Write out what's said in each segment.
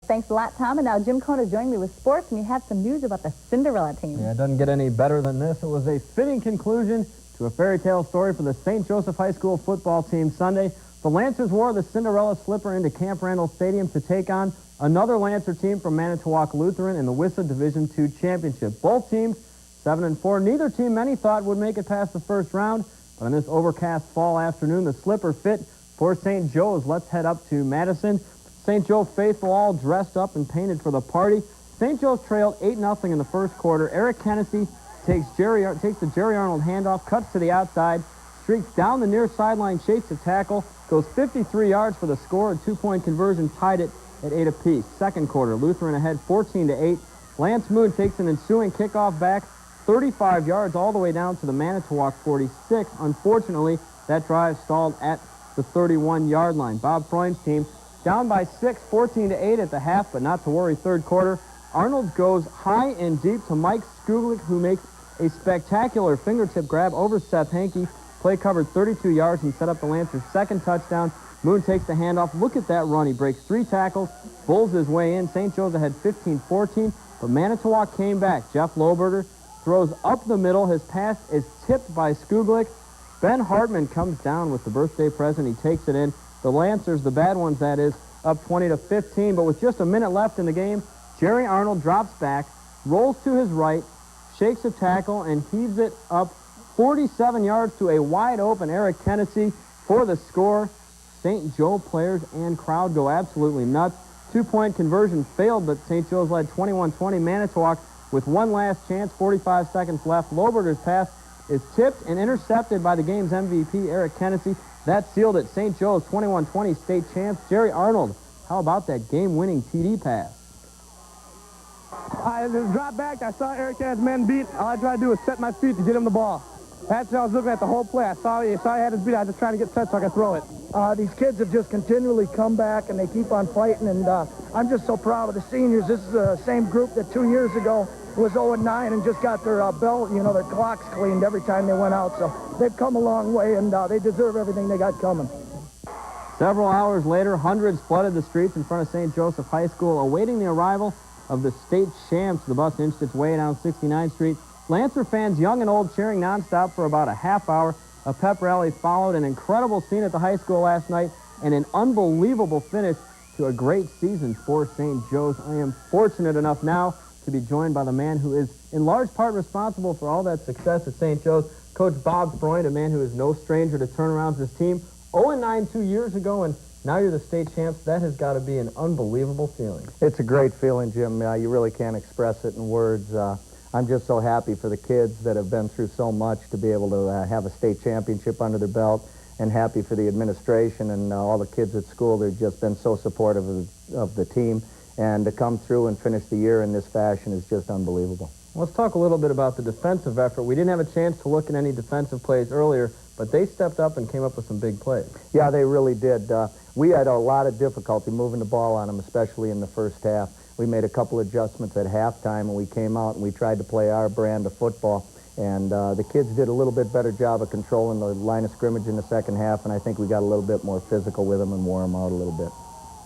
Thanks a lot, Tom. And now Jim Kona joined me with sports, and you have some news about the Cinderella team. Yeah, it doesn't get any better than this. It was a fitting conclusion to a fairy tale story for the St. Joseph High School football team Sunday. The Lancers wore the Cinderella slipper into Camp Randall Stadium to take on another Lancer team from Manitowoc Lutheran in the WISA Division II Championship. Both teams 7-4. Neither team many thought would make it past the first round, but on this overcast fall afternoon, the slipper fit for St. Joe's. Let's head up to Madison. St. Joe faithful all dressed up and painted for the party. St. Joe's trailed 8-0 in the first quarter. Eric Hennessy takes the Jerry Arnold handoff, cuts to the outside, streaks down the near sideline, shapes a tackle, goes 53 yards for the score. A 2-point conversion tied it at 8 apiece. Second quarter, Lutheran ahead 14-8. Lance Moon takes an ensuing kickoff back 35 yards all the way down to the Manitowoc 46. Unfortunately, that drive stalled at the 31-yard line. Bob Freund's team down by 6, 14-8 at the half, but not to worry. Third quarter, Arnold goes high and deep to Mike Skuglik, who makes a spectacular fingertip grab over Seth Hankey. Play covered 32 yards and set up the Lancers' second touchdown. Moon takes the handoff. Look at that run. He breaks 3 tackles, bulls his way in. St. Joe's ahead 15-14, but Manitowoc came back. Jeff Lohberger throws up the middle. His pass is tipped by Skuglik. Ben Hartman comes down with the birthday present. He takes it in. The Lancers, the bad ones that is, up 20-15, but with just a minute left in the game, Jerry Arnold drops back, rolls to his right, shakes a tackle, and heaves it up 47 yards to a wide-open Eric Hennessy for the score. St. Joe players and crowd go absolutely nuts. 2-point conversion failed, but St. Joe's led 21-20. Manitowoc with one last chance, 45 seconds left. Lohberger's pass is tipped and intercepted by the game's MVP, Eric Hennessy. That sealed it. St. Joe's 21-20 state champs. Jerry Arnold, how about that game-winning TD pass? I just dropped back. I saw Eric had his men beat. All I tried to do was set my feet to get him the ball. That's what I was looking at the whole play. I saw he had his beat. I was just trying to get set so I could throw it. These kids have just continually come back, and they keep on fighting, and I'm just so proud of the seniors. This is the same group that 2 years ago was 0-9 and just got their belt, their clocks cleaned every time they went out. So they've come a long way, and they deserve everything they got coming. Several hours later, hundreds flooded the streets in front of St. Joseph High School, awaiting the arrival of the state champs. The bus inched its way down 69th Street. Lancer fans, young and old, cheering nonstop for about a half hour. A pep rally followed. An incredible scene at the high school last night, and an unbelievable finish to a great season for St. Joe's. I am fortunate enough now to be joined by the man who is in large part responsible for all that success at St. Joe's, Coach Bob Freund, a man who is no stranger to turnarounds. This team 0-9 2 years ago, and now you're the state champs. That has got to be an unbelievable feeling. It's a great feeling, Jim. You really can't express it in words. I'm just so happy for the kids that have been through so much to be able to have a state championship under their belt, and happy for the administration and all the kids at school. They've just been so supportive of the team, and to come through and finish the year in this fashion is just unbelievable. Let's talk a little bit about the defensive effort. We didn't have a chance to look at any defensive plays earlier, but they stepped up and came up with some big plays. Yeah, they really did. We had a lot of difficulty moving the ball on them, especially in the first half. We made a couple adjustments at halftime, and we came out and we tried to play our brand of football. And the kids did a little bit better job of controlling the line of scrimmage in the second half, and I think we got a little bit more physical with them and wore them out a little bit.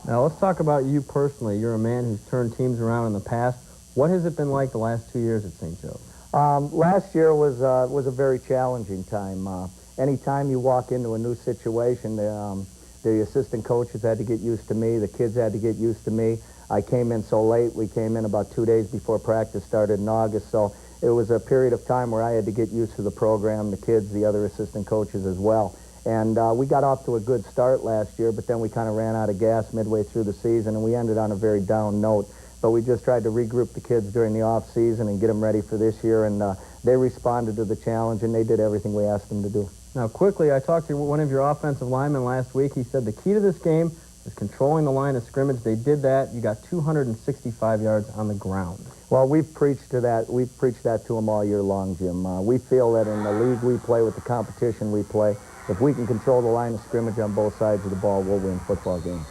Now, let's talk about you personally. You're a man who's turned teams around in the past. What has it been like the last 2 years at St. Joe's? Last year was a very challenging time. Anytime you walk into a new situation, the assistant coaches had to get used to me. The kids had to get used to me. I came in so late. We came in about 2 days before practice started in August, so it was a period of time where I had to get used to the program, the kids, the other assistant coaches as well. And we got off to a good start last year, but then we kind of ran out of gas midway through the season, and we ended on a very down note. But we just tried to regroup the kids during the off season and get them ready for this year, and they responded to the challenge, and they did everything we asked them to do. Now, quickly, I talked to one of your offensive linemen last week. He said the key to this game is controlling the line of scrimmage. They did that. You got 265 yards on the ground. Well, we've preached that to them all year long, Jim. We feel that in the league we play, with the competition we play, if we can control the line of scrimmage on both sides of the ball, we'll win football games.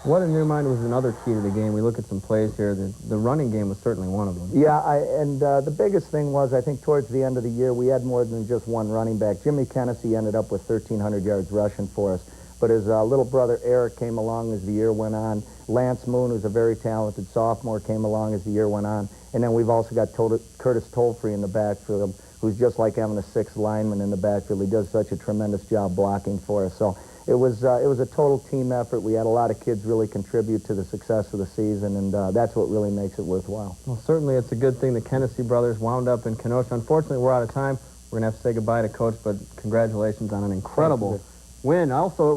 What in your mind was another key to the game? We look at some plays here. The running game was certainly one of them. Yeah, the biggest thing was, I think towards the end of the year, we had more than just one running back. Jimmy Kennessy ended up with 1,300 yards rushing for us. But his little brother Eric came along as the year went on. Lance Moon, who's a very talented sophomore, came along as the year went on. And then we've also got Curtis Tolfree in the backfield, who's just like having a sixth lineman in the backfield. He does such a tremendous job blocking for us. So it was a total team effort. We had a lot of kids really contribute to the success of the season, and that's what really makes it worthwhile. Well, certainly it's a good thing the Kenesha brothers wound up in Kenosha. Unfortunately, we're out of time. We're going to have to say goodbye to Coach, but congratulations on an incredible win. Also, it was